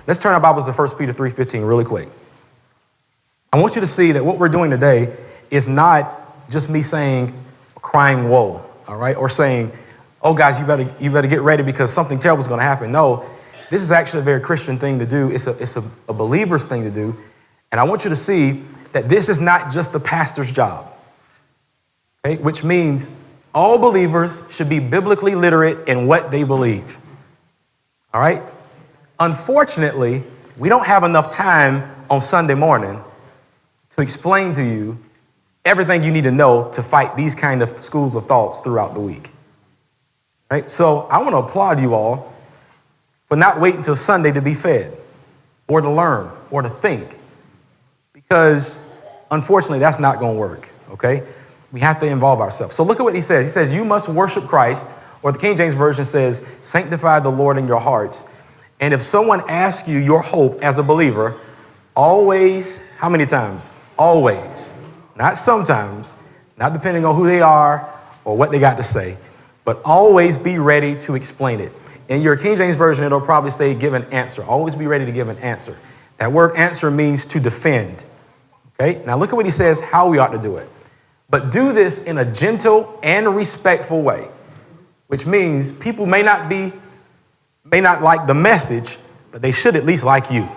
Let's turn our Bibles to 1 Peter 3:15 really quick. I want you to see that what we're doing today is not just me saying, crying woe, all right? Or saying, oh, guys, you better get ready because something terrible is going to happen. No, this is actually a very Christian thing to do. It's a believer's thing to do. And I want you to see that this is not just the pastor's job, okay? Which means all believers should be biblically literate in what they believe, all right? Unfortunately, we don't have enough time on Sunday morning to explain to you everything you need to know to fight these kind of schools of thoughts throughout the week. Right? So I want to applaud you all for not waiting until Sunday to be fed or to learn or to think, because unfortunately that's not going to work, okay? We have to involve ourselves. So look at what he says. He says, you must worship Christ, or the King James Version says, sanctify the Lord in your hearts. And if someone asks you your hope as a believer, always, how many times? Always, not sometimes, not depending on who they are or what they got to say, but always be ready to explain it. In your King James Version, it'll probably say give an answer. Always be ready to give an answer. That word answer means to defend. Okay, now look at what he says, how we ought to do it. But do this in a gentle and respectful way, which means people may not like the message, but they should at least like you. Does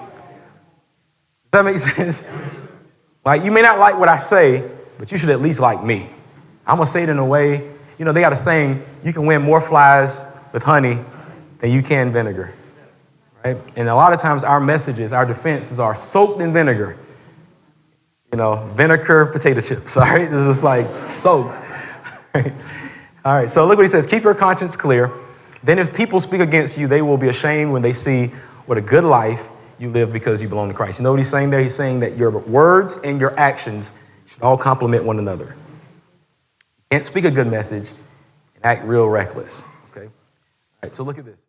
that make sense? Like, you may not like what I say, but you should at least like me. I'm going to say it in a way, they got a saying, you can win more flies with honey than you can vinegar, right? And a lot of times our messages, our defenses are soaked in vinegar. Vinegar potato chips, all right? This is like soaked. Right? All right, so look what he says. Keep your conscience clear. Then if people speak against you, they will be ashamed when they see what a good life you live because you belong to Christ. You know what he's saying there? He's saying that your words and your actions should all complement one another. You can't speak a good message and act real reckless, okay? All right, so look at this.